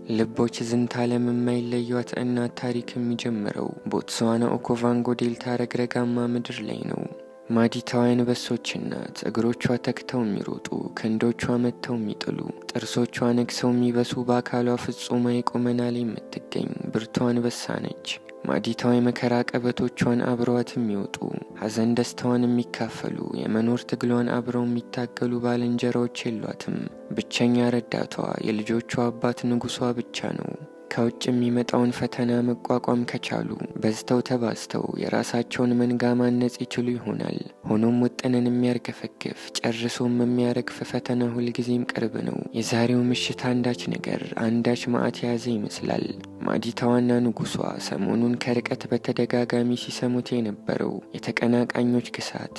ልቦች ዝንታለም የማይለዩት እናት ታሪክ የሚጀምረው ቦትስዋና ኦኮቫንጎ ዴልታ ረግረጋማ ምድር ላይ ነው። ማዲታዋ የአንበሶች እናት፣ እግሮቿ ተክተው የሚሮጡ፣ ክንዶቿ መጥተው የሚጥሉ፣ ጥርሶቿ ነክሰው የሚበሱ፣ በአካሏ ፍጹማዊ ቁመና ላይ የምትገኝ ብርቱ አንበሳ ነች። ማዲታዋ የመከራ ቀበቶቿን አብረዋት የሚወጡ፣ ሐዘን ደስታዋን የሚካፈሉ፣ የመኖር ትግሏን አብረው የሚታገሉ ባልንጀራዎች የሏትም። ብቸኛ ረዳቷ የልጆቿ አባት ንጉሷ ብቻ ነው። ከውጭ የሚመጣውን ፈተና መቋቋም ከቻሉ በዝተው ተባዝተው የራሳቸውን መንጋ ማነጽ ይችሉ ይሆናል። ሆኖም ውጥንን የሚያርገፈግፍ ጨርሶም የሚያረግፍ ፈተና ሁልጊዜም ቅርብ ነው። የዛሬው ምሽት አንዳች ነገር አንዳች መዓት የያዘ ይመስላል። ማዲታዋና ንጉሷ ሰሞኑን ከርቀት በተደጋጋሚ ሲሰሙት የነበረው የተቀናቃኞች ግሳት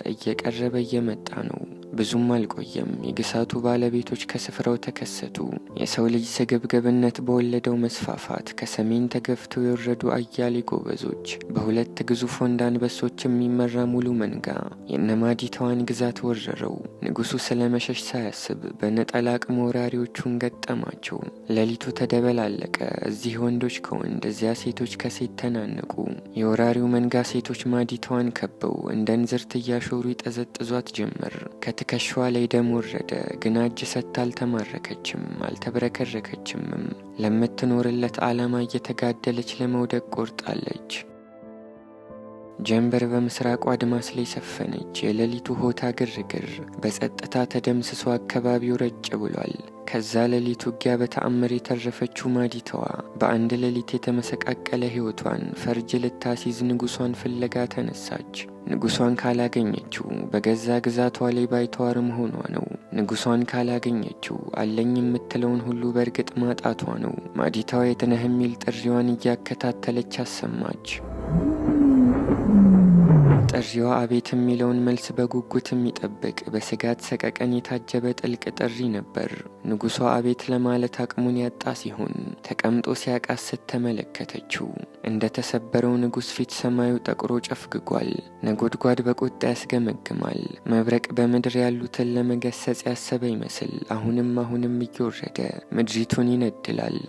እየቀረበ እየመጣ ነው። ብዙም አልቆየም። የግሳቱ ባለቤቶች ከስፍራው ተከሰቱ። የሰው ልጅ ስግብግብነት በወለደው መስፋፋት ከሰሜን ተገፍተው የወረዱ አያሌ ጎበዞች፣ በሁለት ግዙፍ ወንድ አንበሶች የሚመራ ሙሉ መንጋ የነማዲታዋን ግዛት ወረረው። ንጉሱ ስለመሸሽ ሳያስብ በነጠላ አቅም ወራሪዎቹን ገጠማቸው። ሌሊቱ ተደበላለቀ። እዚህ ወንዶች ከወንድ እዚያ ሴቶች ከሴት ተናነቁ። የወራሪው መንጋ ሴቶች ማዲታዋን ከበው እንደ እንዝርት እያሾሩ ይጠዘጥዟት ጀመር። ከትከሻዋ ላይ ደም ወረደ። ግና እጅ ሰጥታ አልተማረከችም፣ አልተብረከረከችምም። ለምትኖርለት ዓላማ እየተጋደለች ለመውደቅ ቆርጣለች። ጀንበር በምስራቁ አድማስ ላይ ሰፈነች። የሌሊቱ ሆታ ግርግር በጸጥታ ተደምስሶ አካባቢው ረጭ ብሏል። ከዛ ሌሊት ውጊያ በተአምር የተረፈችው ማዲታዋ በአንድ ሌሊት የተመሰቃቀለ ሕይወቷን ፈርጅ ልታሲዝ ንጉሷን ፍለጋ ተነሳች። ንጉሷን ካላገኘችው በገዛ ግዛቷ ላይ ባይተዋር መሆኗ ነው። ንጉሷን ካላገኘችው አለኝ የምትለውን ሁሉ በእርግጥ ማጣቷ ነው። ማዲታዋ የት ነህ የሚል ጥሪዋን እያከታተለች አሰማች። ጥሪዋ አቤት የሚለውን መልስ በጉጉት የሚጠብቅ በስጋት ሰቀቀን የታጀበ ጥልቅ ጥሪ ነበር። ንጉሷ አቤት ለማለት አቅሙን ያጣ ሲሆን ተቀምጦ ሲያቃስት ተመለከተችው። እንደ ተሰበረው ንጉሥ ፊት ሰማዩ ጠቁሮ ጨፍግጓል። ነጎድጓድ በቁጣ ያስገመግማል። መብረቅ በምድር ያሉትን ለመገሰጽ ያሰበ ይመስል አሁንም እየወረደ ምድሪቱን ይነድላል።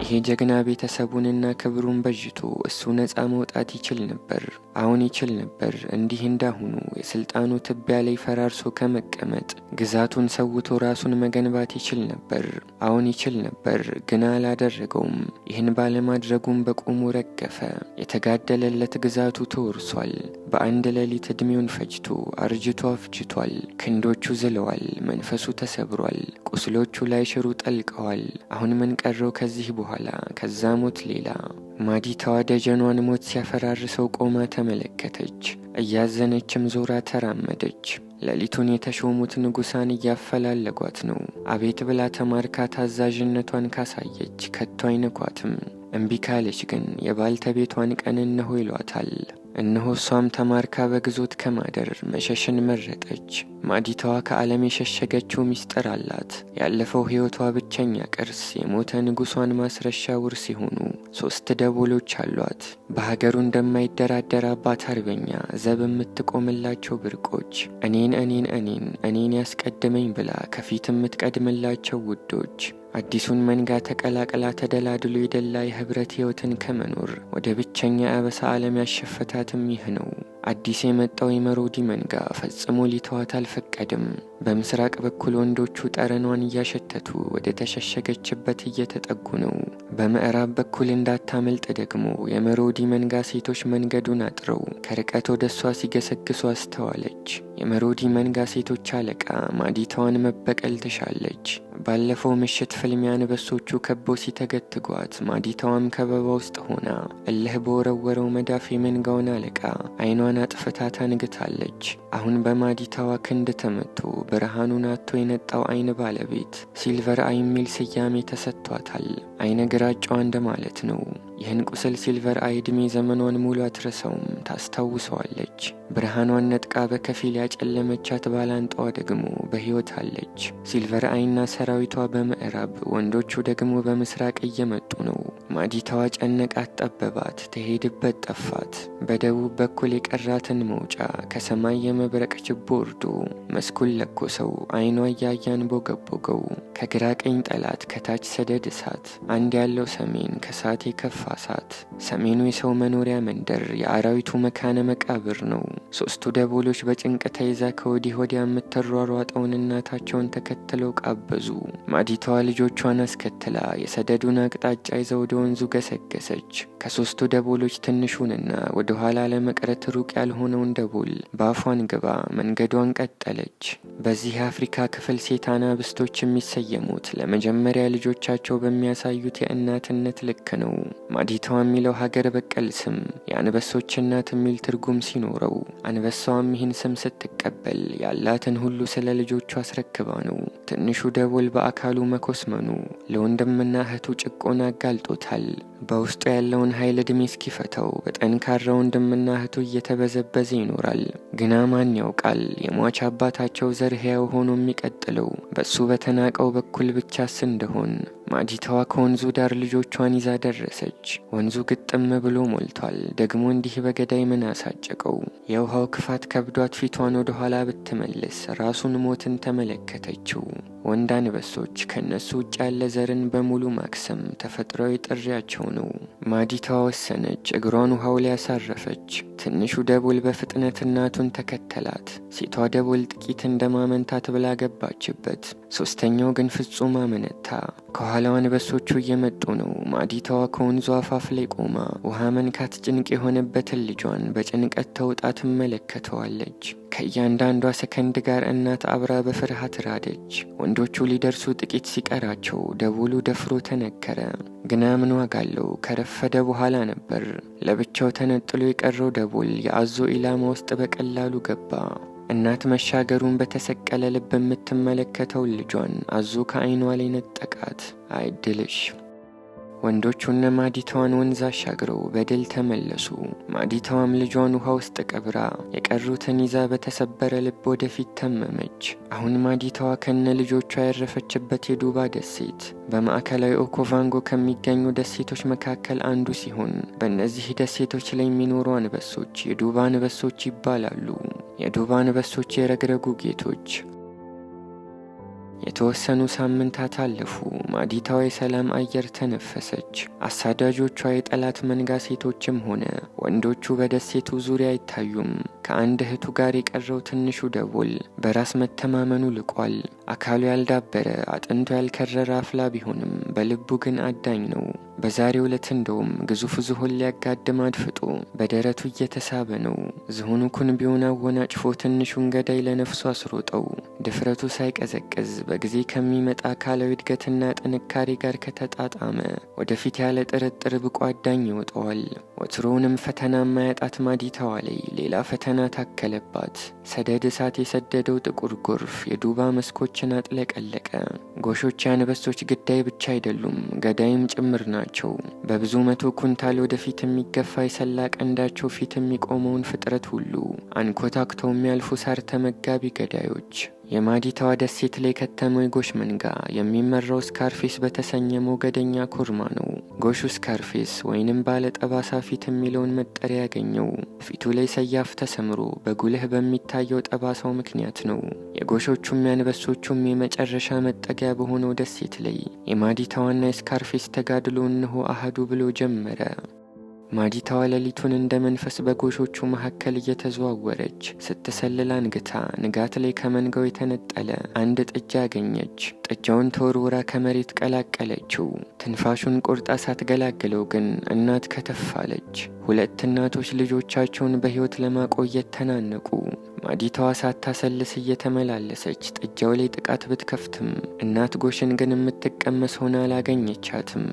ይሄ ጀግና ቤተሰቡንና ክብሩን በጅቶ እሱ ነፃ መውጣት ይችል ነበር። አሁን ይችል ነበር። እንዲህ እንዳሁኑ የስልጣኑ ትቢያ ላይ ፈራርሶ ከመቀመጥ ግዛቱን ሰውቶ ራሱን መገንባት ይችል ነበር። አሁን ይችል ነበር፣ ግና አላደረገውም። ይህን ባለማድረጉም በቁሙ ረገፈ። የተጋደለለት ግዛቱ ተወርሷል። በአንድ ሌሊት ዕድሜውን ፈጅቶ አርጅቶ አፍጅቷል። ክንዶቹ ዝለዋል። መንፈሱ ተሰብሯል። ቁስሎቹ ላይ ሽሩ ጠልቀዋል። አሁን ምን ቀረው ከዚህ በኋላ? ከዛ ሞት ሌላ። ማዲታዋ ደጀኗን ሞት ሲያፈራርሰው ቆማ ተመለከተች። እያዘነችም ዞራ ተራመደች። ሌሊቱን የተሾሙት ንጉሳን እያፈላለጓት ነው። አቤት ብላ ተማርካ ታዛዥነቷን ካሳየች ከቶ አይነኳትም። እምቢ ካለች ግን የባልተቤቷን ቀን እነሆ ይሏታል። እነሆ እሷም ተማርካ በግዞት ከማደር መሸሽን መረጠች። ማዲታዋ ከዓለም የሸሸገችው ሚስጥር አላት። ያለፈው ሕይወቷ ብቸኛ ቅርስ የሞተ ንጉሷን ማስረሻ ውርስ ሲሆኑ 3 ደቦሎች አሏት። በሀገሩ እንደማይደራደር አባት አርበኛ ዘብ የምትቆምላቸው ብርቆች፣ እኔን ያስቀድመኝ ብላ ከፊት የምትቀድምላቸው ውዶች። አዲሱን መንጋ ተቀላቅላ ተደላድሎ የደላ የህብረት ሕይወትን ከመኖር ወደ ብቸኛ አበሳ ዓለም ያሸፈታትም ይህ ነው። አዲስ የመጣው የመሮዲ መንጋ ፈጽሞ ሊተዋት አልፈቀድም። በምስራቅ በኩል ወንዶቹ ጠረኗን እያሸተቱ ወደ ተሸሸገችበት እየተጠጉ ነው። በምዕራብ በኩል እንዳታመልጥ ደግሞ የመሮዲ መንጋ ሴቶች መንገዱን አጥረው ከርቀት ወደ እሷ ሲገሰግሱ አስተዋለች። የመሮዲ መንጋ ሴቶች አለቃ ማዲታዋን መበቀል ትሻለች። ባለፈው ምሽት ፍልሚያ አንበሶቹ ከበው ሲተገትጓት ማዲታዋም ከበባ ውስጥ ሆና እልህ በወረወረው መዳፍ የመንጋውን አለቃ አይኗን አጥፍታ ታንግታለች። አሁን በማዲታዋ ክንድ ተመቶ ብርሃኑን አጥቶ የነጣው አይን ባለቤት ሲልቨር አይ የሚል ስያሜ ተሰጥቷታል። አይነ ግራጫዋ እንደማለት ነው። ይህን ቁስል ሲልቨር አይ ዕድሜ ዘመኗን ሙሉ አትረሳውም፣ ታስታውሰዋለች። ብርሃኗን ነጥቃ በከፊል ያጨለመቻት ባላንጣዋ ደግሞ በሕይወት አለች። ሲልቨር አይና ሰራዊቷ በምዕራብ፣ ወንዶቹ ደግሞ በምስራቅ እየመጡ ነው። ማዲታዋ ጨነቃት፣ ጠበባት፣ ተሄድበት ጠፋት። በደቡብ በኩል የቀራትን መውጫ ከሰማይ የመብረቅ ችቦ ወርዶ መስኩን ለኮሰው። አይኗ እያያን ቦገቦገው። ከግራ ቀኝ ጠላት፣ ከታች ሰደድ እሳት። አንድ ያለው ሰሜን ከሳት የከፋ እሳት። ሰሜኑ የሰው መኖሪያ መንደር፣ የአራዊቱ መካነ መቃብር ነው። ሶስቱ ደቦሎች በጭንቅ ተይዛ ከወዲህ ወዲያ የምትሯሯጠውን እናታቸውን ተከትለው ቃበዙ። ማዲታዋ ልጆቿን አስከትላ የሰደዱን አቅጣጫ ይዘው ወደ ወንዙ ገሰገሰች። ከሶስቱ ደቦሎች ትንሹንና ወደ ኋላ ለመቅረት ሩቅ ያልሆነውን ደቦል በአፏን ግባ መንገዷን ቀጠለች። በዚህ የአፍሪካ ክፍል ሴት አናብስቶች የሚሰየሙት ለመጀመሪያ ልጆቻቸው በሚያሳዩት የእናትነት ልክ ነው። ማዲታዋ የሚለው ሀገር በቀል ስም የአንበሶች እናት የሚል ትርጉም ሲኖረው፣ አንበሳዋም ይህን ስም ስትቀበል ያላትን ሁሉ ስለ ልጆቹ አስረክባ ነው። ትንሹ ደቦል በአካሉ መኮስመኑ ለወንድምና እህቱ ጭቆና አጋልጦታል። በውስጡ ያለውን ኃይል ዕድሜ እስኪፈተው በጠንካራ ወንድምና እህቱ እየተበዘበዘ ይኖራል። ግና ማን ያውቃል የሟች አባታቸው ዘር ሕያው ሆኖ የሚቀጥለው በሱ በተናቀው በኩል ብቻስ እንደሆን። ማዲታዋ ከወንዙ ዳር ልጆቿን ይዛ ደረሰች። ወንዙ ግጥም ብሎ ሞልቷል። ደግሞ እንዲህ በገዳይ ምን አሳጨቀው? የውሃው ክፋት ከብዷት ፊቷን ወደ ኋላ ብትመልስ ራሱን ሞትን ተመለከተችው። ወንድ አንበሶች ከነሱ ውጭ ያለ ዘርን በሙሉ ማክሰም ተፈጥሯዊ ጥሪያቸው ነው። ማዲታዋ ወሰነች። እግሯን ውሃው ላይ ያሳረፈች። ትንሹ ደቦል በፍጥነት እናቱን ተከተላት። ሴቷ ደቦል ጥቂት እንደማመንታት ብላ ገባችበት። ሶስተኛው ግን ፍጹም አመነታ። ከኋላው አንበሶቹ እየመጡ ነው። ማዲታዋ ከወንዙ አፋፍ ላይ ቆማ ውሃ መንካት ጭንቅ የሆነበትን ልጇን በጭንቀት ተውጣ ትመለከተዋለች። ከእያንዳንዷ ሰከንድ ጋር እናት አብራ በፍርሃት ራደች። ወንዶቹ ሊደርሱ ጥቂት ሲቀራቸው ደቦሉ ደፍሮ ተነከረ። ግና ምን ዋጋ አለው? ከረፈደ በኋላ ነበር። ለብቻው ተነጥሎ የቀረው ደቦል የአዞ ኢላማ ውስጥ በቀላሉ ገባ። እናት መሻገሩን በተሰቀለ ልብ የምትመለከተው ልጇን አዞ ከዓይኗ ላይ ነጠቃት። አይድልሽ። ወንዶቹና ማዲታዋን ወንዝ አሻግረው በድል ተመለሱ። ማዲታዋም ልጇን ውሃ ውስጥ ቀብራ የቀሩትን ይዛ በተሰበረ ልብ ወደፊት ተመመች። አሁን ማዲታዋ ከነ ልጆቿ ያረፈችበት የዱባ ደሴት በማዕከላዊ ኦኮቫንጎ ከሚገኙ ደሴቶች መካከል አንዱ ሲሆን በእነዚህ ደሴቶች ላይ የሚኖሩ አንበሶች የዱባ አንበሶች ይባላሉ። የዱባ አንበሶች የረግረጉ ጌቶች። የተወሰኑ ሳምንታት አለፉ። ማዲታዋ የሰላም አየር ተነፈሰች። አሳዳጆቿ የጠላት መንጋ ሴቶችም ሆነ ወንዶቹ በደሴቱ ዙሪያ አይታዩም። ከአንድ እህቱ ጋር የቀረው ትንሹ ደቦል በራስ መተማመኑ ልቋል። አካሉ ያልዳበረ አጥንቱ ያልከረረ አፍላ ቢሆንም በልቡ ግን አዳኝ ነው። በዛሬው ዕለት እንደውም ግዙፍ ዝሆን ሊያጋድም አድፍጦ በደረቱ እየተሳበ ነው። ዝሆኑ ኩንቢውን አወናጭፎ ትንሹን ገዳይ ለነፍሱ አስሮጠው። ድፍረቱ ሳይቀዘቅዝ በጊዜ ከሚመጣ አካላዊ እድገትና ጥንካሬ ጋር ከተጣጣመ ወደፊት ያለ ጥርጥር ብቁ አዳኝ ይወጣዋል። ወትሮውንም ፈተና ማያጣት ማዲታዋ ላይ ሌላ ፈተና ታከለባት። ሰደድ እሳት የሰደደው ጥቁር ጎርፍ የዱባ መስኮችን አጥለቀለቀ። ጎሾች የአንበሶች ግዳይ ብቻ አይደሉም፣ ገዳይም ጭምር ናቸው። በብዙ መቶ ኩንታል ወደፊት የሚገፋ የሰላ ቀንዳቸው ፊት የሚቆመውን ፍጥረት ሁሉ አንኮታክተው የሚያልፉ ሳር ተመጋቢ ገዳዮች። የማዲታዋ ደሴት ላይ ከተመው የጎሽ መንጋ የሚመራው ስካርፌስ በተሰኘ ሞገደኛ ኮርማ ነው። ጎሹ ስካርፌስ ወይንም ባለ ጠባሳ ፊት የሚለውን መጠሪያ ያገኘው ፊቱ ላይ ሰያፍ ተሰምሮ በጉልህ በሚታየው ጠባሳው ምክንያት ነው። የጎሾቹም ያንበሶቹም የመጨረሻ መጠጊያ በሆነው ደሴት ላይ የማዲታዋና የስካርፌስ ተጋድሎ እንሆ አህዱ ብሎ ጀመረ። ማዲታዋ ሌሊቱን እንደ መንፈስ በጎሾቹ መካከል እየተዘዋወረች ስትሰልል አንግታ ንጋት ላይ ከመንጋው የተነጠለ አንድ ጥጃ አገኘች። ጥጃውን ተወርውራ ከመሬት ቀላቀለችው። ትንፋሹን ቆርጣ ሳትገላግለው ግን እናት ከተፋለች። ሁለት እናቶች ልጆቻቸውን በሕይወት ለማቆየት ተናነቁ። ማዲታዋ ሳታሰልስ እየተመላለሰች ጥጃው ላይ ጥቃት ብትከፍትም እናት ጎሽን ግን የምትቀመስ ሆና አላገኘቻትም።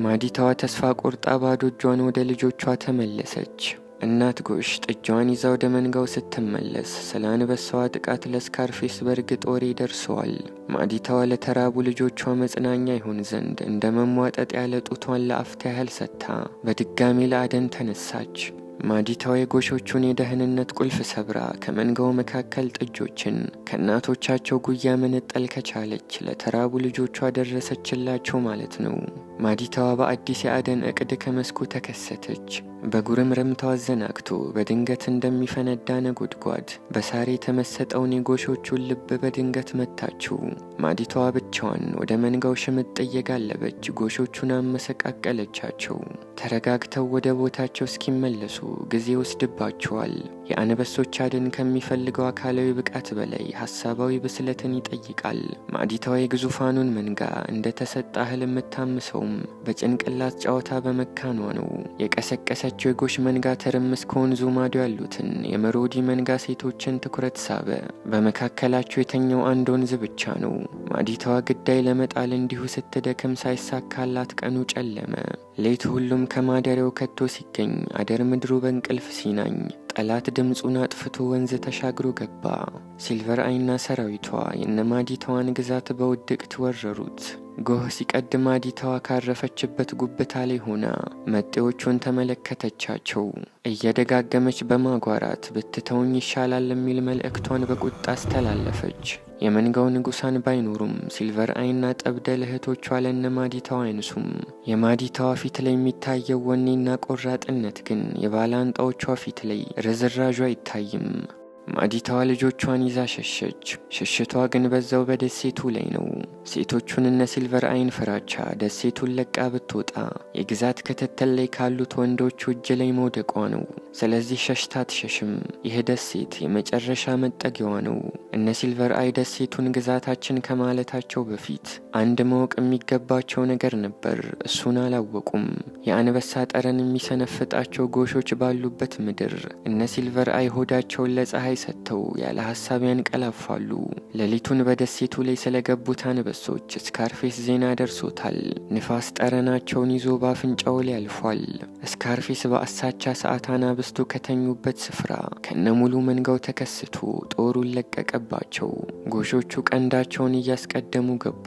ማዲታዋ ተስፋ ቆርጣ ባዶ እጇን ወደ ልጆቿ ተመለሰች። እናት ጎሽ ጥጃዋን ይዛ ወደ መንጋው ስትመለስ ስለ አንበሳዋ ጥቃት ለስካርፌስ በርግጥ ወሬ ደርሰዋል። ማዲታዋ ለተራቡ ልጆቿ መጽናኛ ይሆን ዘንድ እንደ መሟጠጥ ያለ ጡቷን ለአፍታ ያህል ሰጥታ በድጋሚ ለአደን ተነሳች። ማዲታዋ የጎሾቹን የደህንነት ቁልፍ ሰብራ ከመንጋው መካከል ጥጆችን ከእናቶቻቸው ጉያ መነጠል ከቻለች ለተራቡ ልጆቿ ደረሰችላቸው ማለት ነው። ማዲታዋ በአዲስ የአደን እቅድ ከመስኩ ተከሰተች። በጉርምርምታው አዘናግቶ በድንገት እንደሚፈነዳ ነጎድጓድ በሳር የተመሰጠውን የጎሾቹን ልብ በድንገት መታችው። ማዲታዋ ብቻዋን ወደ መንጋው ሽምጥ እየጋለበች ጎሾቹን አመሰቃቀለቻቸው። ተረጋግተው ወደ ቦታቸው እስኪመለሱ ጊዜ ወስድባቸዋል። የአንበሶች አደን ከሚፈልገው አካላዊ ብቃት በላይ ሐሳባዊ ብስለትን ይጠይቃል። ማዲታዋ የግዙፋኑን መንጋ እንደተሰጣ እህል የምታምሰውም በጭንቅላት ጨዋታ በመካኗ ነው። የቀሰቀሰችው የጎሽ መንጋ ትርምስ ከወንዙ ማዶ ያሉትን የመሮዲ መንጋ ሴቶችን ትኩረት ሳበ። በመካከላቸው የተኛው አንድ ወንዝ ብቻ ነው። ማዲታዋ ግዳይ ለመጣል እንዲሁ ስትደክም ሳይሳካላት ቀኑ ጨለመ። ሌቱ ሁሉም ከማደሪያው ከቶ ሲገኝ አደር ምድሩ በእንቅልፍ ሲናኝ ጠላት ድምፁን አጥፍቶ ወንዝ ተሻግሮ ገባ። ሲልቨር አይና ሰራዊቷ የነማዲታዋን ግዛት በውድቅት ወረሩት። ጎህ ሲቀድ ማዲታዋ ካረፈችበት ጉብታ ላይ ሆና መጤዎቹን ተመለከተቻቸው። እየደጋገመች በማጓራት ብትተውኝ ይሻላል የሚል መልእክቷን በቁጣ አስተላለፈች። የመንጋው ንጉሳን ባይኖሩም ሲልቨር አይና ጠብደል እህቶቿ ለነማዲታዋ አይንሱም። የማዲታዋ ፊት ላይ የሚታየው ወኔና ቆራጥነት ግን የባላንጣዎቿ ፊት ላይ ርዝራዡ አይታይም። ማዲታዋ ልጆቿን ይዛ ሸሸች። ሽሽቷ ግን በዛው በደሴቱ ላይ ነው። ሴቶቹን እነ ሲልቨር አይን ፍራቻ ደሴቱን ለቃ ብትወጣ የግዛት ክትትል ላይ ካሉት ወንዶቹ እጅ ላይ መውደቋ ነው። ስለዚህ ሸሽታ አትሸሽም። ይህ ደሴት የመጨረሻ መጠጊያዋ ነው። እነ ሲልቨር አይ ደሴቱን ግዛታችን ከማለታቸው በፊት አንድ ማወቅ የሚገባቸው ነገር ነበር። እሱን አላወቁም። የአንበሳ ጠረን የሚሰነፍጣቸው ጎሾች ባሉበት ምድር እነ ሲልቨር አይ ሆዳቸውን ለፀሐይ ሰጥተው ያለ ሐሳብ ያንቀላፋሉ። ሌሊቱን በደሴቱ ላይ ስለገቡት አንበሶች ስካርፌስ ዜና ደርሶታል። ንፋስ ጠረናቸውን ይዞ ባፍንጫው ላይ አልፏል። ስካርፌስ በአሳቻ ሰዓት አናብስቱ ከተኙበት ስፍራ ከነሙሉ መንጋው ተከስቶ ጦሩን ለቀቀባቸው። ጎሾቹ ቀንዳቸውን እያስቀደሙ ገቡ።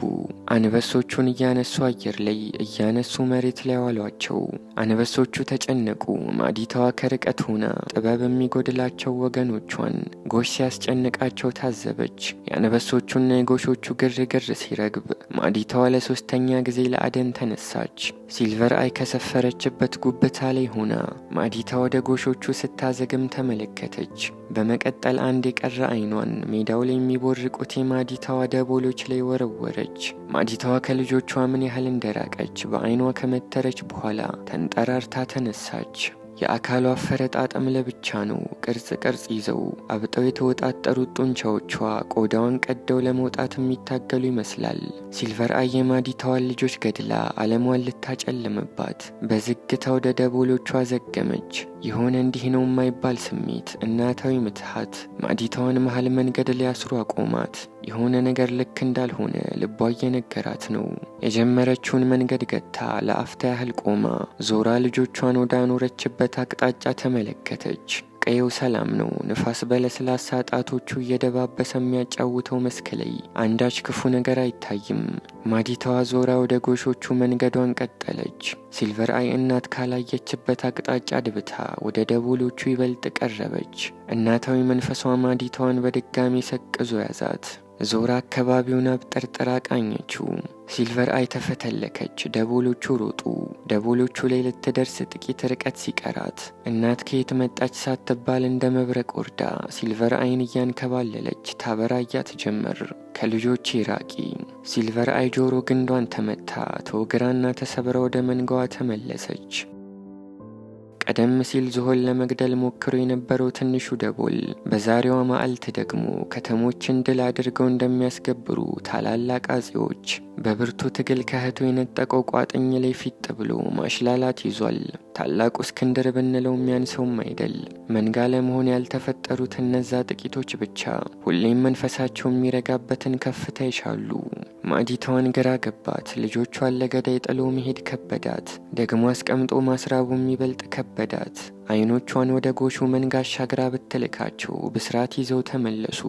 አንበሶቹን እያነሱ አየር ላይ እያነሱ መሬት ላይ ዋሏቸው። አንበሶቹ ተጨነቁ። ማዲታዋ ከርቀት ሆና ጥበብ የሚጎድላቸው ወገኖቿን ጎሽ ሲያስጨንቃቸው ታዘበች። የአንበሶቹና የጎሾቹ ግርግር ሲረግብ ማዲታዋ ለሶስተኛ ጊዜ ለአደን ተነሳች። ሲልቨር አይ ከሰፈረችበት ጉብታ ላይ ሆና ማዲታ ወደ ጎሾቹ ስታዘግም ተመለከተች። በመቀጠል አንድ የቀረ አይኗን ሜዳው ላይ የሚቦርቁት የማዲታዋ ደቦሎች ላይ ወረወረች። ማዲታዋ ከልጆቿ ምን ያህል እንደራቀች በአይኗ ከመተረች በኋላ ተንጠራርታ ተነሳች። የአካሏ አፈረጣጠም ለብቻ ነው። ቅርጽ ይዘው አብጠው የተወጣጠሩት ጡንቻዎቿ ቆዳዋን ቀደው ለመውጣት የሚታገሉ ይመስላል። ሲልቨር አይ የማዲታዋን ልጆች ገድላ ዓለሟን ልታጨልምባት በዝግታ ወደ ደቦሎቿ ዘገመች። የሆነ እንዲህ ነው የማይባል ስሜት፣ እናታዊ ምትሃት ማዲታዋን መሃል መንገድ ሊያስሩ አቆማት። የሆነ ነገር ልክ እንዳልሆነ ልቧ እየነገራት ነው። የጀመረችውን መንገድ ገታ ለአፍታ ያህል ቆማ ዞራ ልጆቿን ወደ አኖረችበት አቅጣጫ ተመለከተች። ቀየው ሰላም ነው። ንፋስ በለስላሳ ጣቶቹ እየደባበሰ የሚያጫውተው መስክ ላይ አንዳች ክፉ ነገር አይታይም። ማዲታዋ ዞራ ወደ ጎሾቹ መንገዷን ቀጠለች። ሲልቨር አይ እናት ካላየችበት አቅጣጫ ድብታ ወደ ደቦሎቹ ይበልጥ ቀረበች። እናታዊ መንፈሷ ማዲታዋን በድጋሚ ሰቅዞ ያዛት። ዞራ አካባቢውን አብጠርጥራ ቃኘችው። ሲልቨር አይ ተፈተለከች። ደቦሎቹ ሮጡ። ደቦሎቹ ላይ ልትደርስ ጥቂት ርቀት ሲቀራት እናት ከየት መጣች ሳትባል እንደ መብረቅ ወርዳ ሲልቨር አይን እያንከባለለች ታበራያት ጀመር። ከልጆቼ ራቂ። ሲልቨር አይ ጆሮ ግንዷን ተመታ። ተወግራና ተሰብራ ወደ መንጋዋ ተመለሰች። ቀደም ሲል ዝሆን ለመግደል ሞክሮ የነበረው ትንሹ ደቦል በዛሬዋ ማዕልት ደግሞ ከተሞችን ድል አድርገው እንደሚያስገብሩ ታላላቅ አጼዎች በብርቱ ትግል ከህቱ የነጠቀው ቋጥኝ ላይ ፊት ብሎ ማሽላላት ይዟል። ታላቁ እስክንድር ብንለው የሚያንሰውም አይደል። መንጋ ለመሆን ያልተፈጠሩት እነዛ ጥቂቶች ብቻ ሁሌም መንፈሳቸው የሚረጋበትን ከፍታ ይሻሉ። ማዲታዋን ግራ ገባት። ልጆቿን ለገዳይ ጥሎ መሄድ ከበዳት። ደግሞ አስቀምጦ ማስራቡ የሚበልጥ ከበዳት። አይኖቿን ወደ ጎሹ መንጋ አሻግራ ብትልካቸው ብስራት ይዘው ተመለሱ።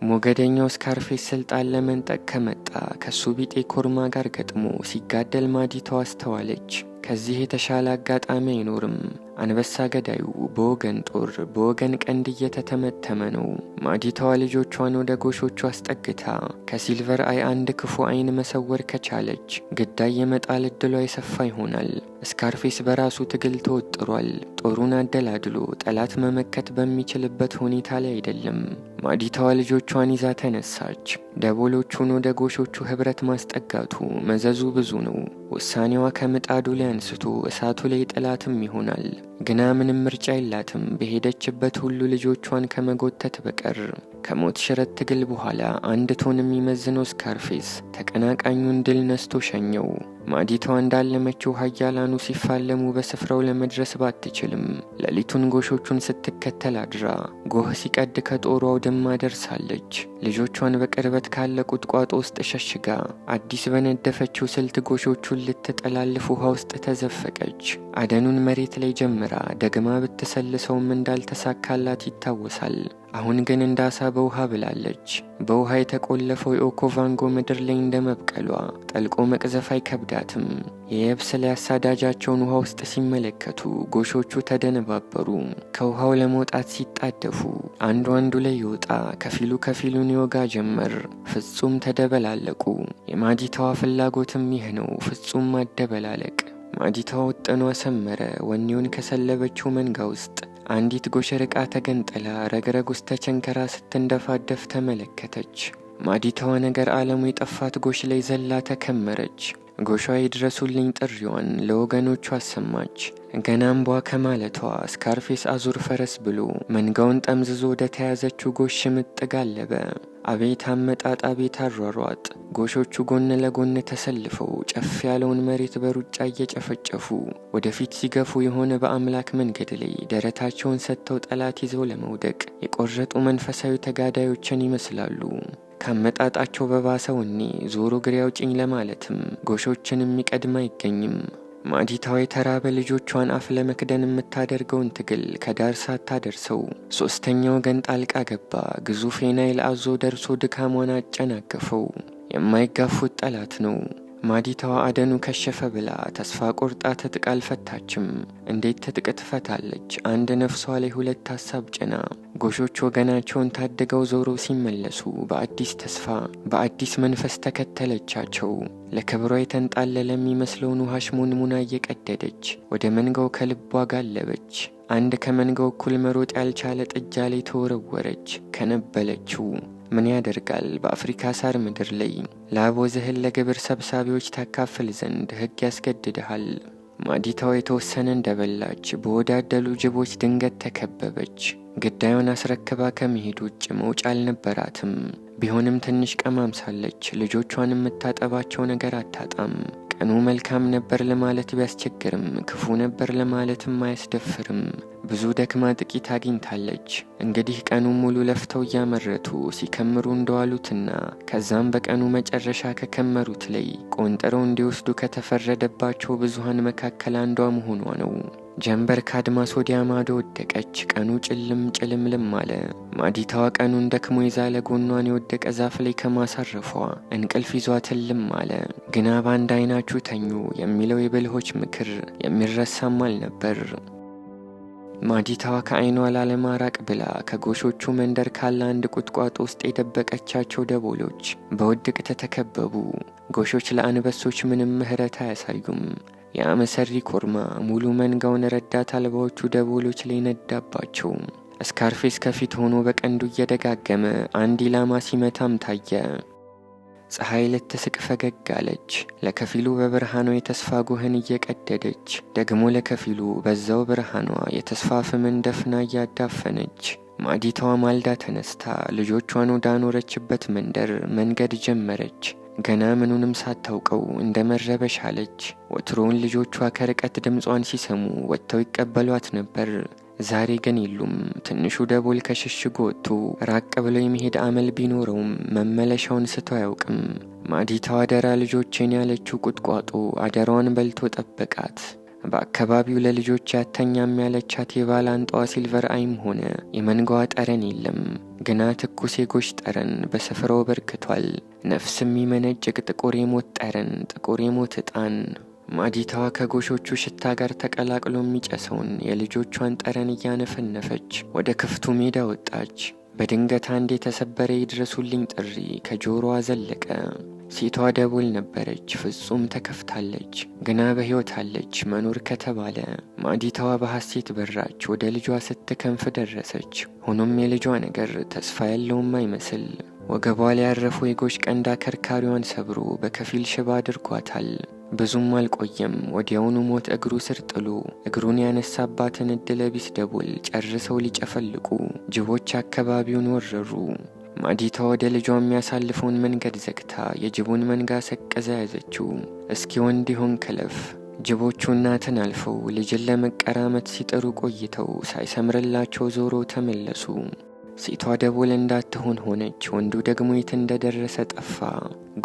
ሞገደኛው ስካርፌስ ስልጣን ለመንጠቅ ከመጣ ከሱ ቢጤ ኮርማ ጋር ገጥሞ ሲጋደል ማዲታዋ አስተዋለች። ከዚህ የተሻለ አጋጣሚ አይኖርም። አንበሳ ገዳዩ በወገን ጦር በወገን ቀንድ እየተተመተመ ነው። ማዲታዋ ልጆቿን ወደ ጎሾቹ አስጠግታ ከሲልቨር አይ አንድ ክፉ አይን መሰወር ከቻለች ግዳይ የመጣል እድሏ የሰፋ ይሆናል። ስካርፌስ በራሱ ትግል ተወጥሯል። ጦሩን አደላድሎ ጠላት መመከት በሚችልበት ሁኔታ ላይ አይደለም። ማዲታዋ ልጆቿን ይዛ ተነሳች። ደቦሎቹን ወደ ጎሾቹ ህብረት ማስጠጋቱ መዘዙ ብዙ ነው። ውሳኔዋ ከምጣዱ ላይ አንስቶ እሳቱ ላይ ጥላትም ይሆናል። ግና ምንም ምርጫ የላትም በሄደችበት ሁሉ ልጆቿን ከመጎተት በቀር። ከሞት ሽረት ትግል በኋላ አንድ ቶን የሚመዝነው ስካርፌስ ተቀናቃኙን ድል ነስቶ ሸኘው። ማዲታዋ እንዳለመችው ኃያላኑ ሲፋለሙ በስፍራው ለመድረስ ባትችልም ሌሊቱን ጎሾቹን ስትከተል አድራ ጎህ ሲቀድ ከጦሩ አውድማ ደርሳለች። ልጆቿን በቅርበት ካለ ቁጥቋጦ ውስጥ ሸሽጋ አዲስ በነደፈችው ስልት ጎሾቹን ልትጠላልፍ ውሃ ውስጥ ተዘፈቀች። አደኑን መሬት ላይ ጀምራ ደግማ ብትሰልሰውም እንዳልተሳካላት ይታወሳል። አሁን ግን እንዳሳ በውሃ ብላለች። በውሃ የተቆለፈው የኦኮቫንጎ ምድር ላይ እንደመብቀሏ ጠልቆ መቅዘፍ አይከብዳትም። የየብስ ላይ አሳዳጃቸውን ውሃ ውስጥ ሲመለከቱ ጎሾቹ ተደነባበሩ። ከውሃው ለመውጣት ሲጣደፉ አንዱ ላይ ይወጣ፣ ከፊሉ ከፊሉን ይወጋ ጀመር። ፍጹም ተደበላለቁ። የማዲታዋ ፍላጎትም ይህ ነው፣ ፍጹም ማደበላለቅ። ማዲታዋ ወጥኗ ሰመረ። ወኔውን ከሰለበችው መንጋ ውስጥ አንዲት ጎሽ ርቃ ተገንጠላ ረግረግ ውስጥ ተቸንከራ ስትንደፋደፍ ተመለከተች። ማዲታዋ ነገር ዓለሙ የጠፋት ጎሽ ላይ ዘላ ተከመረች። ጎሿ ይድረሱልኝ ጥሪዋን ለወገኖቹ አሰማች። ገናም ቧ ከማለቷ ስካርፌስ አዙር ፈረስ ብሎ መንጋውን ጠምዝዞ ወደ ተያዘችው ጎሽ ምጥ ጋለበ። አቤት አመጣጥ፣ አቤት አሯሯጥ! ጎሾቹ ጎን ለጎን ተሰልፈው ጨፍ ያለውን መሬት በሩጫ እየጨፈጨፉ ወደፊት ሲገፉ የሆነ በአምላክ መንገድ ላይ ደረታቸውን ሰጥተው ጠላት ይዘው ለመውደቅ የቆረጡ መንፈሳዊ ተጋዳዮችን ይመስላሉ። ካመጣጣቸው በባሰ ወኔ ዞሮ ግሬ አውጭኝ ለማለትም ጎሾችን የሚቀድም አይገኝም። ማዲታዋ የተራበ ልጆቿን አፍ ለመክደን የምታደርገውን ትግል ከዳር ሳታደርሰው ሶስተኛው ወገን ጣልቃ ገባ። ግዙፍ የናይል አዞ ደርሶ ድካሟን አጨናገፈው። የማይጋፉት ጠላት ነው። ማዲታዋ አደኑ ከሸፈ ብላ ተስፋ ቆርጣ ትጥቅ አልፈታችም። እንዴት ትጥቅ ትፈታለች? አንድ ነፍሷ ላይ ሁለት ሀሳብ ጭና ጎሾች ወገናቸውን ታድገው ዞሮ ሲመለሱ በአዲስ ተስፋ በአዲስ መንፈስ ተከተለቻቸው። ለክብሯ የተንጣለለ የሚመስለውን ውሃ ሽሞንሙና እየቀደደች ወደ መንጋው ከልቧ ጋለበች። አንድ ከመንጋው እኩል መሮጥ ያልቻለ ጥጃ ላይ ተወረወረች። ከነበለችው ምን ያደርጋል፣ በአፍሪካ ሳር ምድር ላይ ላብ ወዝህን ለግብር ሰብሳቢዎች ታካፍል ዘንድ ሕግ ያስገድድሃል። ማዲታዋ የተወሰነ እንደበላች በወዳደሉ ጅቦች ድንገት ተከበበች። ግዳዩን አስረክባ ከመሄድ ውጭ መውጫ አልነበራትም። ቢሆንም ትንሽ ቀማምሳለች። ልጆቿን የምታጠባቸው ነገር አታጣም። ቀኑ መልካም ነበር ለማለት ቢያስቸግርም ክፉ ነበር ለማለትም አያስደፍርም። ብዙ ደክማ ጥቂት አግኝታለች። እንግዲህ ቀኑን ሙሉ ለፍተው እያመረቱ ሲከምሩ እንደዋሉትና ከዛም በቀኑ መጨረሻ ከከመሩት ላይ ቆንጥረው እንዲወስዱ ከተፈረደባቸው ብዙሃን መካከል አንዷ መሆኗ ነው። ጀንበር ካድማስ ወዲያ ማዶ ወደቀች። ቀኑ ጭልምልም አለ። ማዲታዋ ቀኑን ደክሞ የዛለ ጎኗን የወደቀ ዛፍ ላይ ከማሳረፏ እንቅልፍ ይዟት እልም አለ። ግና በአንድ አይናችሁ ተኙ የሚለው የብልሆች ምክር የሚረሳም አልነበር። ማዲታዋ ከአይኗ ላለማራቅ ብላ ከጎሾቹ መንደር ካለ አንድ ቁጥቋጦ ውስጥ የደበቀቻቸው ደቦሎች በውድቅት ተከበቡ። ጎሾች ለአንበሶች ምንም ምህረት አያሳዩም። የአመሰሪ ኮርማ ሙሉ መንጋውን ረዳት አልባዎቹ ደቦሎች ላይ ነዳባቸው። ስካርፌስ ከፊት ሆኖ በቀንዱ እየደጋገመ አንድ ኢላማ ሲመታም ታየ። ፀሐይ ልትስቅ ፈገግ አለች። ለከፊሉ በብርሃኗ የተስፋ ጎህን እየቀደደች፣ ደግሞ ለከፊሉ በዛው ብርሃኗ የተስፋ ፍምን ደፍና እያዳፈነች ማዲታዋ ማልዳ ተነስታ ልጆቿን ወዳኖረችበት መንደር መንገድ ጀመረች። ገና ምኑንም ሳታውቀው እንደ መረበሽ አለች። ወትሮውን ልጆቿ ከርቀት ድምጿን ሲሰሙ ወጥተው ይቀበሏት ነበር። ዛሬ ግን የሉም። ትንሹ ደቦል ከሽሽጉ ወጥቶ ራቅ ብሎ የሚሄድ አመል ቢኖረውም መመለሻውን ስቶ አያውቅም። ማዲታዋ አደራ ልጆቼን ያለችው ቁጥቋጦ አደራዋን በልቶ ጠበቃት። በአካባቢው ለልጆች ያተኛም ያለቻት የባላንጣዋ ሲልቨር አይም ሆነ የመንጋዋ ጠረን የለም። ግና ትኩስ የጎሽ ጠረን በስፍራው በርክቷል። ነፍስ የሚመነጭቅ ጥቁር የሞት ጠረን፣ ጥቁር የሞት ዕጣን። ማዲታዋ ከጎሾቹ ሽታ ጋር ተቀላቅሎ የሚጨሰውን የልጆቿን ጠረን እያነፈነፈች ወደ ክፍቱ ሜዳ ወጣች። በድንገት አንድ የተሰበረ ይድረሱልኝ ጥሪ ከጆሮዋ ዘለቀ። ሴቷ ደቦል ነበረች። ፍጹም ተከፍታለች። ግና በሕይወት አለች። መኖር ከተባለ ማዲታዋ በሐሴት በራች። ወደ ልጇ ስትከንፍ ደረሰች። ሆኖም የልጇ ነገር ተስፋ ያለውም አይመስል። ወገቧ ላይ ያረፉ የጎሽ ቀንድ አከርካሪዋን ሰብሮ በከፊል ሽባ አድርጓታል። ብዙም አልቆየም። ወዲያውኑ ሞት እግሩ ስር ጥሎ እግሩን ያነሳባትን እድለቢስ ደቦል ጨርሰው ሊጨፈልቁ ጅቦች አካባቢውን ወረሩ። ማዲታዋ ወደ ልጇ የሚያሳልፈውን መንገድ ዘግታ የጅቡን መንጋ ሰቀዘ ያዘችው። እስኪ ወንድ ይሆን ከለፍ። ጅቦቹ እናትን አልፈው ልጅን ለመቀራመት ሲጥሩ ቆይተው ሳይሰምርላቸው ዞሮ ተመለሱ። ሴቷ ደቦል እንዳትሆን ሆነች። ወንዱ ደግሞ የት እንደደረሰ ጠፋ።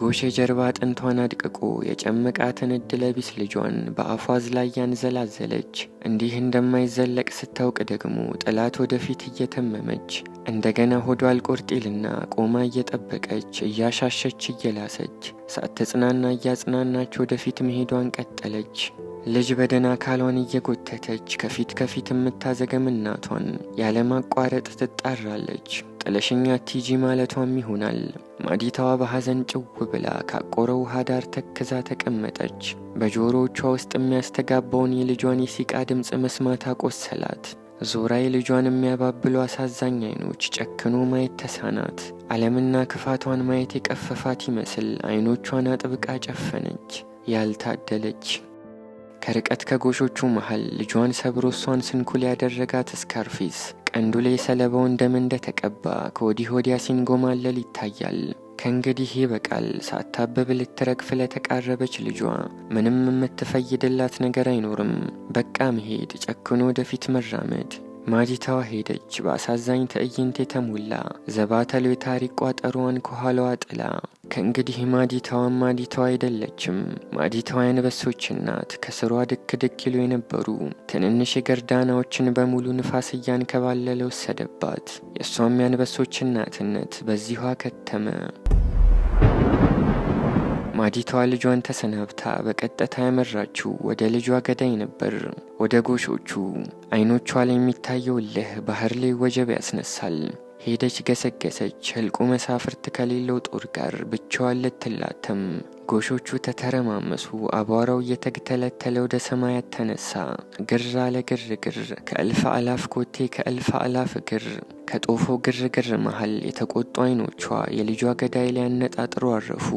ጎሽ የጀርባ አጥንቷን አድቅቆ የጨመቃትን እድለቢስ ልጇን በአፏ ላይ ያንዘላዘለች። እንዲህ እንደማይዘለቅ ስታውቅ ደግሞ ጥላት ወደፊት እየተመመች እንደገና ሆዷ አልቆርጤልና ቆማ እየጠበቀች እያሻሸች እየላሰች ሳትጽናና እያጽናናች ወደፊት መሄዷን ቀጠለች። ልጅ በደና አካሏን እየጎተተች ከፊት የምታዘገም እናቷን ያለማቋረጥ ትጣራለች። ጥለሽኛ ቲጂ ማለቷም ይሆናል። ማዲታዋ በሐዘን ጭው ብላ ካቆረው ውሃ ዳር ተክዛ ተቀመጠች። በጆሮቿ ውስጥ የሚያስተጋባውን የልጇን የሲቃ ድምፅ መስማት አቆሰላት። ዞራ የልጇን የሚያባብሉ አሳዛኝ አይኖች ጨክኖ ማየት ተሳናት። ዓለምና ክፋቷን ማየት የቀፈፋት ይመስል አይኖቿን አጥብቃ ጨፈነች። ያልታደለች ከርቀት ከጎሾቹ መሃል ልጇን ሰብሮ እሷን ስንኩል ያደረጋት ስካርፊስ ቀንዱ ላይ ሰለባው ደም እንደተቀባ ከወዲህ ወዲያ ሲንጎማለል ይታያል። ከእንግዲህ ይበቃል። ሳታበብ ልትረግፍ ለተቃረበች ልጇ ምንም የምትፈይድላት ነገር አይኖርም። በቃ መሄድ፣ ጨክኖ ወደፊት መራመድ። ማዲታዋ ሄደች። በአሳዛኝ ትዕይንት የተሞላ ዘባተሎ የታሪክ ቋጠሮዋን ከኋላዋ ጥላ። ከእንግዲህ ማዲታዋ አይደለችም። ማዲታዋ የአንበሶች እናት። ከስሯ ድክ ይሉ የነበሩ ትንንሽ የገርዳናዎችን በሙሉ ንፋስ እያንከባለለ ወሰደባት። የእሷም የአንበሶች እናትነት በዚሁ ከተመ። ማዲታዋ ልጇን ተሰናብታ በቀጥታ ያመራችው ወደ ልጇ ገዳይ ነበር፣ ወደ ጎሾቹ። አይኖቿ ላይ የሚታየው እልህ ባህር ላይ ወጀብ ያስነሳል። ሄደች፣ ገሰገሰች። ህልቁ መሳፍርት ከሌለው ጦር ጋር ብቻዋን ልትላተም። ጎሾቹ ተተረማመሱ። አቧራው እየተግተለተለ ወደ ሰማያት ተነሳ። ግር አለ ግርግር፣ ከእልፍ አላፍ ኮቴ፣ ከእልፍ አላፍ እግር። ከጦፎ ግርግር መሃል የተቆጡ አይኖቿ የልጇ ገዳይ ላይ ያነጣጥሮ አረፉ።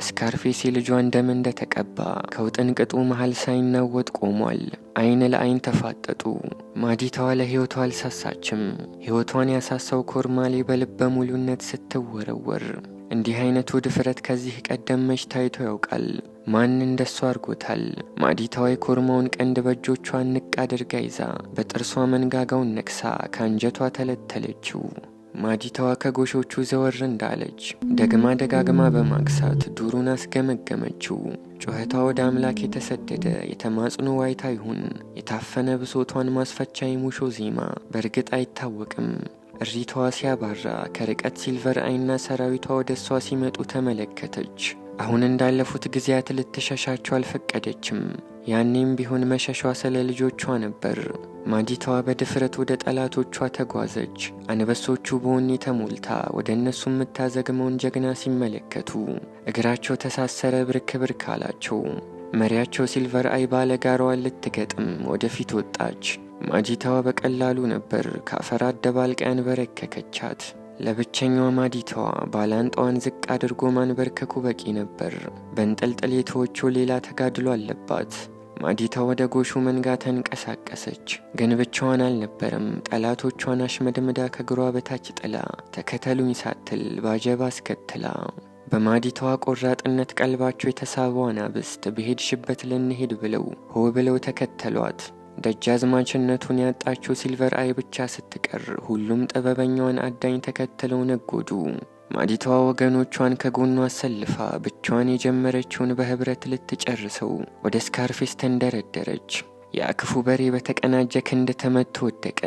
ስካርፌስ የልጇን ደም እንደተቀባ ከውጥንቅጡ መሃል ሳይናወጥ ቆሟል። አይን ለአይን ተፋጠጡ። ማዲታዋ ለሕይወቷ አልሳሳችም። ሕይወቷን ያሳሳው ኮርማሌ በልበ ሙሉነት ስትወረወር። እንዲህ አይነቱ ድፍረት ከዚህ ቀደም መች ታይቶ ያውቃል? ማን እንደሷ አርጎታል? ማዲታዋ የኮርማውን ቀንድ በእጆቿ ንቅ አድርጋ ይዛ በጥርሷ መንጋጋውን ነክሳ ከአንጀቷ ተለተለችው። ማዲታዋ ከጎሾቹ ዘወር እንዳለች ደጋግማ በማግሳት ዱሩን አስገመገመችው። ጩኸቷ ወደ አምላክ የተሰደደ የተማጽኖ ዋይታ ይሁን የታፈነ ብሶቷን ማስፈቻ የሙሾ ዜማ በእርግጥ አይታወቅም። እሪቷ ሲያባራ ከርቀት ሲልቨር አይና ሰራዊቷ ወደ እሷ ሲመጡ ተመለከተች። አሁን እንዳለፉት ጊዜያት ልትሸሻቸው አልፈቀደችም። ያኔም ቢሆን መሸሿ ስለ ልጆቿ ነበር። ማዲታዋ በድፍረት ወደ ጠላቶቿ ተጓዘች። አንበሶቹ በወኔ ተሞልታ ወደ እነሱ የምታዘግመውን ጀግና ሲመለከቱ እግራቸው ተሳሰረ፣ ብርክ ብርክ አላቸው። መሪያቸው ሲልቨር አይ ባለጋራዋን ልትገጥም ወደፊት ወጣች። ማዲታዋ በቀላሉ ነበር ከአፈር አደባልቃ ያንበረከከቻት። ለብቸኛዋ ማዲታዋ ባላንጣዋን ዝቅ አድርጎ ማንበርከኩ በቂ ነበር። በእንጠልጥል የተወችው ሌላ ተጋድሎ አለባት። ማዲታዋ ወደ ጎሹ መንጋ ተንቀሳቀሰች። ግን ብቻዋን አልነበረም። ጠላቶቿን አሽመድምዳ ከግሯ በታች ጥላ ተከተሉኝ ሳትል ባጀባ አስከትላ። በማዲታዋ ቆራጥነት ቀልባቸው የተሳበው አናብስት በሄድሽበት ልንሄድ ብለው ሆ ብለው ተከተሏት። ደጃዝማችነቱን ያጣችው ሲልቨር አይ ብቻ ስትቀር ሁሉም ጥበበኛዋን አዳኝ ተከትለው ነጎዱ። ማዲታዋ ወገኖቿን ከጎኗ አሰልፋ ብቻዋን የጀመረችውን በህብረት ልትጨርሰው ወደ ስካርፌስ ተንደረደረች። የአክፉ በሬ በተቀናጀ ክንድ ተመቶ ወደቀ።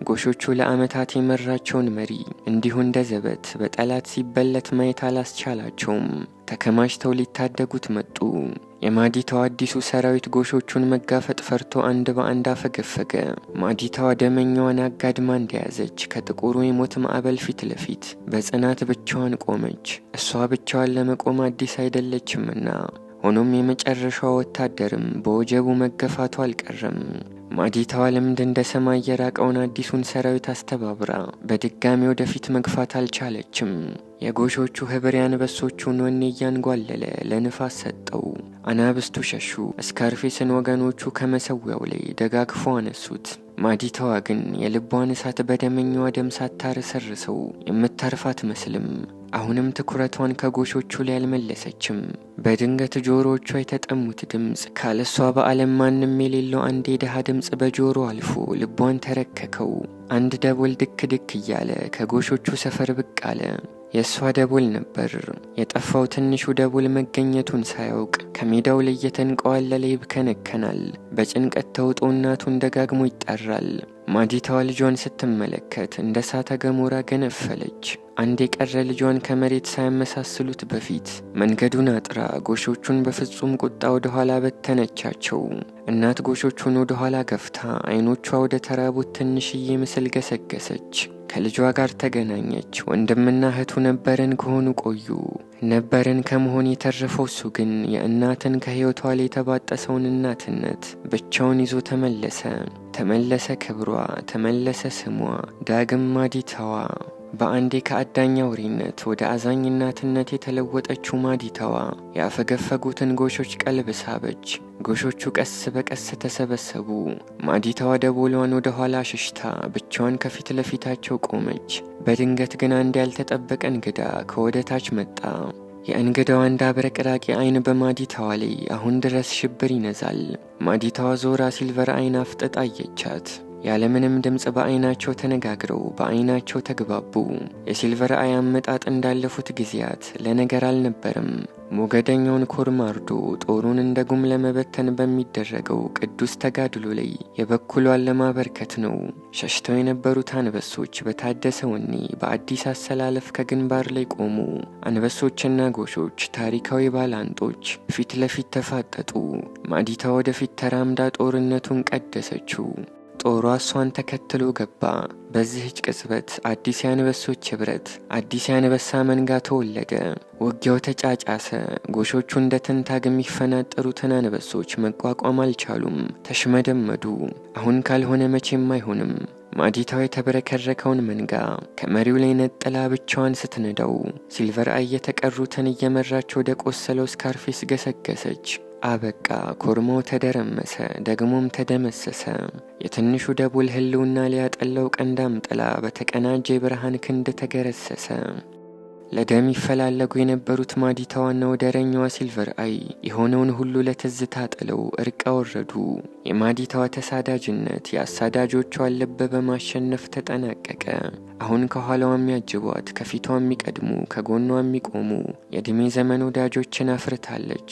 ጎሾቹ ለዓመታት የመራቸውን መሪ እንዲሁ እንደ ዘበት በጠላት ሲበለት ማየት አላስቻላቸውም። ተከማችተው ሊታደጉት መጡ። የማዲታዋ አዲሱ ሰራዊት ጎሾቹን መጋፈጥ ፈርቶ አንድ በአንድ አፈገፈገ። ማዲታዋ ደመኛዋን አጋድማ እንደያዘች ከጥቁሩ የሞት ማዕበል ፊት ለፊት በጽናት ብቻዋን ቆመች። እሷ ብቻዋን ለመቆም አዲስ አይደለችምና። ሆኖም የመጨረሻው ወታደርም በወጀቡ መገፋቱ አልቀረም። ማዲታዋ ልምድ እንደ ሰማይ የራቀውን አዲሱን ሰራዊት አስተባብራ በድጋሚ ወደፊት መግፋት አልቻለችም። የጎሾቹ ህብር ያንበሶቹን ወኔ እያንጓለለ ለንፋስ ሰጠው። አናብስቱ ሸሹ። ስካርፌስን ወገኖቹ ከመሰዊያው ላይ ደጋግፎ አነሱት። ማዲታዋ ግን የልቧን እሳት በደመኛዋ ደም ሳታረሰርሰው የምታርፍ አትመስልም። አሁንም ትኩረቷን ከጎሾቹ ላይ አልመለሰችም። በድንገት ጆሮዎቿ የተጠሙት ድምፅ ካለሷ በዓለም ማንም የሌለው አንድ የድሃ ድምፅ በጆሮ አልፎ ልቧን ተረከከው። አንድ ደቦል ድክ ድክ እያለ ከጎሾቹ ሰፈር ብቅ አለ። የእሷ ደቦል ነበር። የጠፋው ትንሹ ደቦል መገኘቱን ሳያውቅ ከሜዳው ላይ የተንቀዋለለ ይብከነከናል። በጭንቀት ተውጦ እናቱን ደጋግሞ ይጠራል። ማዲታዋ ልጇን ስትመለከት እንደ እሳተ ገሞራ ገነፈለች። አንድ የቀረ ልጇን ከመሬት ሳያመሳስሉት በፊት መንገዱን አጥራ ጎሾቹን በፍጹም ቁጣ ወደ ኋላ በተነቻቸው። እናት ጎሾቹን ወደ ኋላ ገፍታ አይኖቿ ወደ ተራቡት ትንሽዬ ምስል ገሰገሰች። ከልጇ ጋር ተገናኘች። ወንድምና እህቱ ነበርን ከሆኑ ቆዩ። ነበርን ከመሆን የተረፈው እሱ ግን የእናትን ከሕይወቷ ላይ የተባጠሰውን እናትነት ብቻውን ይዞ ተመለሰ ክብሯ፣ ተመለሰ ስሟ። ዳግም ማዲታዋ በአንዴ ከአዳኝ አውሬነት ወደ አዛኝ እናትነት የተለወጠችው ማዲታዋ ያፈገፈጉትን ጎሾች ቀልብ ሳበች። ጎሾቹ ቀስ በቀስ ተሰበሰቡ። ማዲታዋ ደቦሏን ወደ ኋላ ሽሽታ ብቻዋን ከፊት ለፊታቸው ቆመች። በድንገት ግን አንድ ያልተጠበቀ እንግዳ ከወደ ታች መጣ። የእንግዳዋ እንዳብረቅራቂ አይን በማዲታዋ ላይ አሁን ድረስ ሽብር ይነዛል። ማዲታዋ ዞራ ሲልቨር አይን አፍጥጣ አየቻት። ያለምንም ድምፅ በአይናቸው ተነጋግረው በአይናቸው ተግባቡ። የሲልቨር አይ አመጣጥ እንዳለፉት ጊዜያት ለነገር አልነበረም። ሞገደኛውን ኮርማርዶ ጦሩን እንደ ጉም ለመበተን በሚደረገው ቅዱስ ተጋድሎ ላይ የበኩሏን ለማበርከት ነው። ሸሽተው የነበሩት አንበሶች በታደሰ ወኔ በአዲስ አሰላለፍ ከግንባር ላይ ቆሙ። አንበሶችና ጎሾች ታሪካዊ ባላንጦች ፊት ለፊት ተፋጠጡ። ማዲታዋ ወደፊት ተራምዳ ጦርነቱን ቀደሰችው። ጦሩ እሷን ተከትሎ ገባ። በዚህች ቅጽበት አዲስ የአንበሶች ህብረት፣ አዲስ የአንበሳ መንጋ ተወለደ። ውጊያው ተጫጫሰ። ጎሾቹ እንደ ትንታግ የሚፈናጠሩትን አንበሶች መቋቋም አልቻሉም። ተሽመደመዱ። አሁን ካልሆነ መቼም አይሆንም። ማዲታዋ የተበረከረከውን መንጋ ከመሪው ላይ ነጥላ ብቻዋን ስትነዳው ሲልቨር አይ የተቀሩትን እየመራች ወደ ቆሰለው ስካርፌስ ገሰገሰች። አበቃ። ኮርማው ተደረመሰ፣ ደግሞም ተደመሰሰ። የትንሹ ደቦል ህልውና ሊያጠላው ቀንዳም ጥላ በተቀናጀ የብርሃን ክንድ ተገረሰሰ። ለደም ይፈላለጉ የነበሩት ማዲታዋና ወደረኛዋ ሲልቨር አይ የሆነውን ሁሉ ለትዝታ ጥለው እርቅ አወረዱ። የማዲታዋ ተሳዳጅነት የአሳዳጆቿን ልብ በማሸነፍ ተጠናቀቀ። አሁን ከኋላዋ የሚያጅቧት፣ ከፊቷ የሚቀድሙ፣ ከጎኗ የሚቆሙ የዕድሜ ዘመን ወዳጆችን አፍርታለች።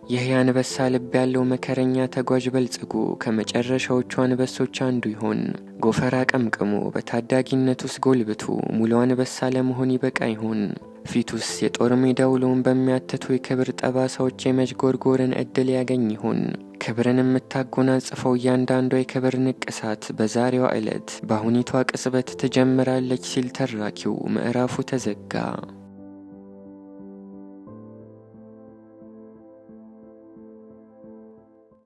ይህ የአንበሳ ልብ ያለው መከረኛ ተጓዥ በልጽጎ ከመጨረሻዎቹ አንበሶች አንዱ ይሆን? ጎፈራ ቀምቅሞ በታዳጊነት ውስጥ ጎልብቶ ሙሉ አንበሳ ለመሆን ይበቃ ይሆን? ፊቱስ የጦር ሜዳ ውሎውን በሚያትቱ የክብር ጠባሳዎች የመዥጎርጎርን ዕድል ያገኝ ይሆን? ክብርን የምታጎናጽፈው እያንዳንዷ የክብር ንቅሳት በዛሬዋ ዕለት በአሁኒቷ ቅጽበት ትጀምራለች ሲል ተራኪው ምዕራፉ ተዘጋ።